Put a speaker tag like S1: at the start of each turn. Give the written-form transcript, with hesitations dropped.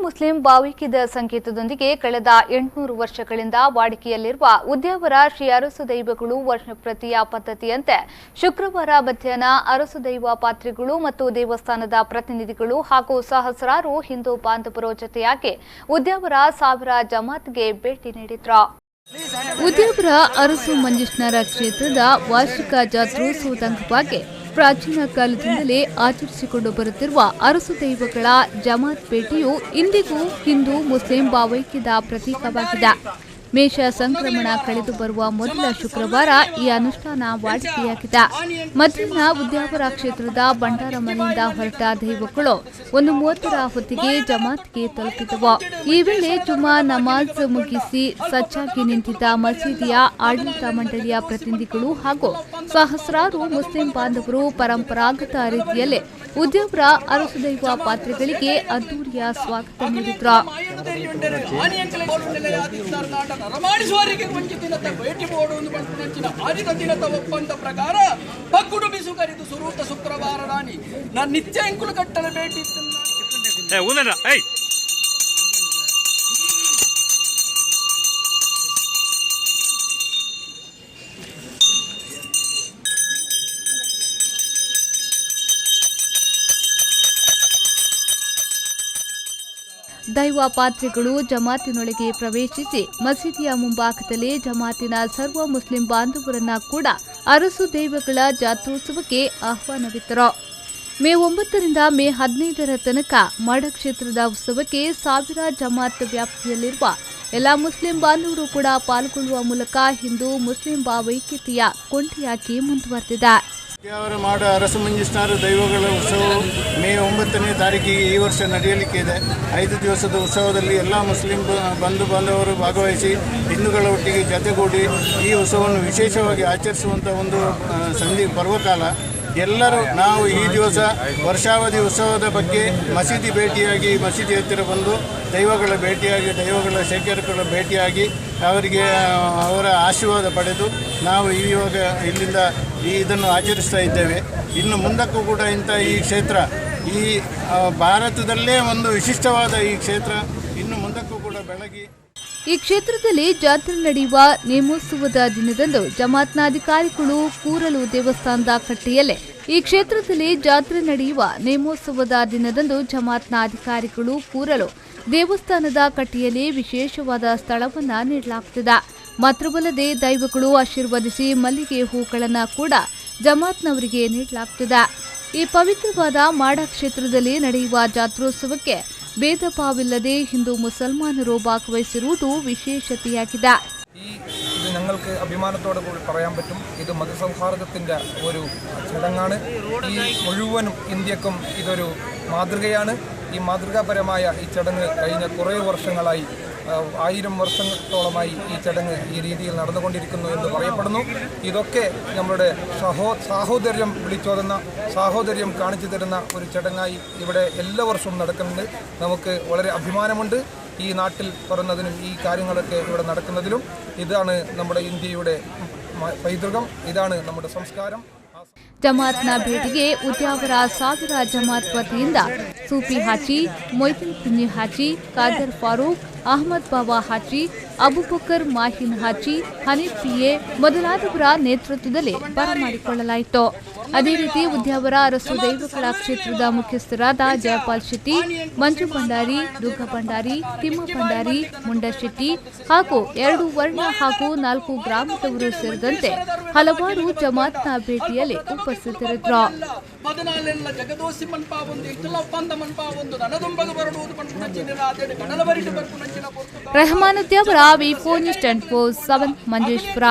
S1: Muslim ಭಾವೈಕ್ಯದ ಸಂಕೇತದೊಂದಿಗೆ ಕಳೆದ 800 ವರ್ಷಗಳಿಂದ ವಾಡಿಕೆಯಲ್ಲಿರುವ ಉದ್ಯಾವರ ಶ್ರೀ ಅರಸು ದೈವಗಳು ವರ್ಷಪ್ರತಿಯ ಪದ್ಧತಿಯಂತೆ ಶುಕ್ರವಾರ ಮಧ್ಯಾಹ್ನ ಅರಸು ದೈವ ಪಾತ್ರಿಗಳು ಮತ್ತು ದೇವಸ್ಥಾನದ ಪ್ರತಿನಿಧಿಗಳು ಹಾಗೂ ಸಹಸ್ರಾರು ಹಿಂದೂ ಬಾಂಧವರು ಜೊತೆಯಾಗಿ ಉದ್ಯಾವರ ಸಾವಿರ ಜಮಾತ್ಗೆ ಭೇಟಿ ನೀಡಿದ್ರು. ಉದ್ಯಾವರ ಅರಸು ಮಂಜೇಶ್ವರ ಕ್ಷೇತ್ರದ ವಾರ್ಷಿಕ ಜಾತ್ರೋತ್ಸವದ ಅಂಗವಾಗಿ ಪ್ರಾಚೀನ ಕಾಲದಿಂದಲೇ ಆಚರಿಸಿಕೊಂಡು ಬರುತ್ತಿರುವ ಅರಸು ದೈವಗಳ ಜಮಾತ್ ಭೇಟಿಯು ಇಂದಿಗೂ ಹಿಂದೂ ಮುಸ್ಲಿಂ ಭಾವೈಕ್ಯದ ಪ್ರತೀಕವಾಗಿದೆ. ಮೇಷ ಸಂಕ್ರಮಣ ಕಳೆದು ಬರುವ ಮೊದಲ ಶುಕ್ರವಾರ ಈ ಅನುಷ್ಠಾನ ವಾಡಿಕೆಯಾಗಿದೆ. ಮಧ್ಯಾಹ್ನ ಉದ್ಯಾವರ ಕ್ಷೇತ್ರದ ಭಂಡಾರ ಮನೆಯಿಂದ ಹೊರಟ ದೈವಗಳು 1:30 ಹೊತ್ತಿಗೆ ಜಮಾತ್ಗೆ ತಲುಪಿದವು. ಈ ವೇಳೆ ಜುಮಾ ನಮಾಜ್ ಮುಗಿಸಿ ಸಜ್ಜಾಗಿ ನಿಂತಿದ್ದ ಮಸೀದಿಯ ಆಡಳಿತ ಮಂಡಳಿಯ ಪ್ರತಿನಿಧಿಗಳು ಹಾಗೂ ಸಹಸ್ರಾರು ಮುಸ್ಲಿಂ ಬಾಂಧವರು ಪರಂಪರಾಗತ ರೀತಿಯಲ್ಲೇ ಉದ್ಯಾವರ ಅರಸು ದೈವ ಪಾತ್ರೆಗಳಿಗೆ ಅದ್ದೂರಿಯ ಸ್ವಾಗತ ನೀಡಿದ್ರು.
S2: ರಮಾಣಿಸುವವರಿಗೆ ವಂಚಿತ ಭೇಟಿ ಮಾಡುವುದು ಬಂಚಿನ ಆದಿತ ದಿನದ ಒಪ್ಪಂದ ಪ್ರಕಾರ ಕುಟುಂಬಿಸು ಕರೆದು ಸುರೂತ ಶುಕ್ರವಾರ ರಾಣಿ ನಾನು ನಿತ್ಯ ಎಂಕುಲು ಕಟ್ಟಲು ಭೇಟಿ
S1: ದೈವ ಪಾತ್ರೆಗಳು ಜಮಾತಿನೊಳಗೆ ಪ್ರವೇಶಿಸಿ ಮಸೀದಿಯ ಮುಂಭಾಗದಲ್ಲಿ ಜಮಾತಿನ ಸರ್ವ ಮುಸ್ಲಿಂ ಬಾಂಧವರನ್ನ ಕೂಡ ಅರಸು ದೈವಗಳ ಜಾತ್ರೋತ್ಸವಕ್ಕೆ ಆಹ್ವಾನವಿತ್ತರು. ಮೇ 9 ರಿಂದ ಮೇ 15 ತನಕ ಮಾಡ ಕ್ಷೇತ್ರದ ಉತ್ಸವಕ್ಕೆ 1000 ಜಮಾತ್ ವ್ಯಾಪ್ತಿಯಲ್ಲಿರುವ ಎಲ್ಲ ಮುಸ್ಲಿಂ ಬಾಂಧವರು ಕೂಡ ಪಾಲ್ಗೊಳ್ಳುವ ಮೂಲಕ ಹಿಂದೂ ಮುಸ್ಲಿಂ ಭಾವೈಕ್ಯತೆಯ ಕೊಂಡಿಯಾಗಿ ಮುಂದುವರೆದಿದೆ.
S3: ಉದ್ಯಾವರ ಮಾಡ ಅರಸು ಮಂಜೇಶ್ವರ ದೈವಗಳ ಉತ್ಸವವು ಮೇ 9ನೇ ತಾರೀಕಿಗೆ ಈ ವರ್ಷ ನಡೆಯಲಿಕ್ಕೆ ಇದೆ. 5 ದಿವಸದ ಉತ್ಸವದಲ್ಲಿ ಎಲ್ಲ ಮುಸ್ಲಿಂ ಬಂಧು ಬಾಂಧವರು ಭಾಗವಹಿಸಿ ಹಿಂದೂಗಳ ಒಟ್ಟಿಗೆ ಜತೆಗೂಡಿ ಈ ಉತ್ಸವವನ್ನು ವಿಶೇಷವಾಗಿ ಆಚರಿಸುವಂಥ ಒಂದು ಪರ್ವಕಾಲ. ಎಲ್ಲರೂ ನಾವು ಈ ದಿವಸ ವರ್ಷಾವಧಿ ಉತ್ಸವದ ಬಗ್ಗೆ ಮಸೀದಿ ಭೇಟಿಯಾಗಿ ಮಸೀದಿ ಹತ್ತಿರ ಬಂದು ದೈವಗಳ ಭೇಟಿಯಾಗಿ ದೈವಗಳ ಶೇಖರಗಳ ಭೇಟಿಯಾಗಿ ಅವರಿಗೆ ಅವರ ಆಶೀರ್ವಾದ ಪಡೆದು ನಾವು ಇವಾಗ ಇಲ್ಲಿಂದ ಇದನ್ನು ಆಚರಿಸ್ತಾ ಇದ್ದೇವೆ. ಇನ್ನು ಮುಂದಕ್ಕೂ ಕೂಡ ಇಂಥ ಈ ಕ್ಷೇತ್ರ ಈ ಭಾರತದಲ್ಲೇ ಒಂದು ವಿಶಿಷ್ಟವಾದ ಈ ಕ್ಷೇತ್ರ ಇನ್ನು ಮುಂದಕ್ಕೂ ಕೂಡ ಬೆಳಗಿ
S1: ಈ ಕ್ಷೇತ್ರದಲ್ಲಿ ಜಾತ್ರೆ ನಡೆಯುವ ನೇಮೋತ್ಸವದ ದಿನದಂದು ಜಮಾತ್ನ ಅಧಿಕಾರಿಗಳು ಕೂರಲು ದೇವಸ್ಥಾನದ ಕಟ್ಟೆಯಲ್ಲೇ ಈ ಕ್ಷೇತ್ರದಲ್ಲಿ ಜಾತ್ರೆ ನಡೆಯುವ ನೇಮೋತ್ಸವದ ದಿನದಂದು ಜಮಾತ್ನ ಅಧಿಕಾರಿಗಳು ಕೂರಲು ದೇವಸ್ಥಾನದ ಕಟ್ಟೆಯಲ್ಲಿ ವಿಶೇಷವಾದ ಸ್ಥಳವನ್ನ ನೀಡಲಾಗುತ್ತದೆ. ಮಾತ್ರವಲ್ಲದೆ ದೈವಗಳು ಆಶೀರ್ವದಿಸಿ ಮಲ್ಲಿಗೆ ಹೂಗಳನ್ನು ಕೂಡ ಜಮಾತ್ನವರಿಗೆ ನೀಡಲಾಗುತ್ತದೆ. ಈ ಪವಿತ್ರವಾದ ಮಾಡ ಕ್ಷೇತ್ರದಲ್ಲಿ ನಡೆಯುವ ಜಾತ್ರೋತ್ಸವಕ್ಕೆ ഭേദ ഭാവമില്ലാതെ ഹിന്ദു മുസൽമാനരോ ഭാഗവഹിച്ചിരുವುದು വിശേഷತೆയാಗಿದೆ.
S4: ഇത് ഞങ്ങൾക്ക് അഭിമാനത്തോടെ കൂടി പറയാൻ പറ്റും. ഇത് മതസൗഹാർദ്ദത്തിൻ്റെ ഒരു ചടങ്ങാണ്. ഈ മുഴുവനും ഇന്ത്യക്കും ഇതൊരു മാതൃകയാണ്. ഈ മാതൃകാപരമായ ഈ ചടങ്ങ് കഴിഞ്ഞ കുറേ വർഷങ്ങളായി 1000 വർഷത്തോളമായി ഈ ചടങ്ങ് ഈ രീതിയിൽ നടന്നുകൊണ്ടിരിക്കുന്നു എന്ന് പറയപ്പെടുന്നു. ഇതൊക്കെ നമ്മുടെ സാഹോദര്യം വിളിച്ചോതുന്ന സാഹോദര്യം കാണിച്ചു തരുന്ന ഒരു ചടങ്ങായി ഇവിടെ എല്ലാ വർഷവും നടക്കുന്നുണ്ട്. നമുക്ക് വളരെ അഭിമാനമുണ്ട് ഈ നാട്ടിൽ പറഞ്ഞതിനും ഈ കാര്യങ്ങളൊക്കെ ഇവിടെ നടക്കുന്നതിലും. ഇതാണ് നമ്മുടെ ഇന്ത്യയുടെ പൈതൃകം, ഇതാണ് നമ്മുടെ സംസ്കാരം.
S1: ಜಮಾತ್ನ ಭೇಟಿಗೆ ಉದ್ಯಾವರ 1000 ಜಮಾತ್ ವತಿಯಿಂದ ಸೂಫಿ ಹಾಜಿ, ಮೊಯ್ದಿನ್ ಕುಂಜಿ ಹಾಜಿ, ಕಾದರ್ ಫಾರೂಕ್, ಅಹಮದ್ ಬಾಬಾ ಹಾಜಿ, ಅಬುಬಕರ್ ಮಾಹಿನ್ ಹಾಜಿ, ಹನೀಫ್ ಪಿಎ ಮೊದಲಾದವರ ನೇತೃತ್ವದಲ್ಲಿ ಬರಮಾಡಿಕೊಳ್ಳಲಾಯಿತು. ಅದೇ ರೀತಿ ಉದ್ಯಾವರ ಅರಸು ದೈವಗಳ ಕ್ಷೇತ್ರದ ಮುಖ್ಯಸ್ಥರಾದ ಜಯಪಾಲ್ ಶೆಟ್ಟಿ, ಮಂಜು ಭಂಡಾರಿ, ದುರ್ಗಾ ಭಂಡಾರಿ, ತಿಮ್ಮ ಭಂಡಾರಿ, ಮುಂಡ ಶೆಟ್ಟಿ ಹಾಗೂ 2 ವರ್ಣ ಹಾಗೂ 4 ಗ್ರಾಮದವರು ಸೇರಿದಂತೆ ಹಲವಾರು ಜಮಾತ್ನ ಭೇಟಿಯಲ್ಲಿ ಉಪಸ್ಥಿತರಿದ್ದರು. ರೆಹಮಾನ್ ಉದ್ಯಾವರ ವಿ4 ನ್ಯೂಸ್ 24/7 ಮಂಜೇಶ್ವರ.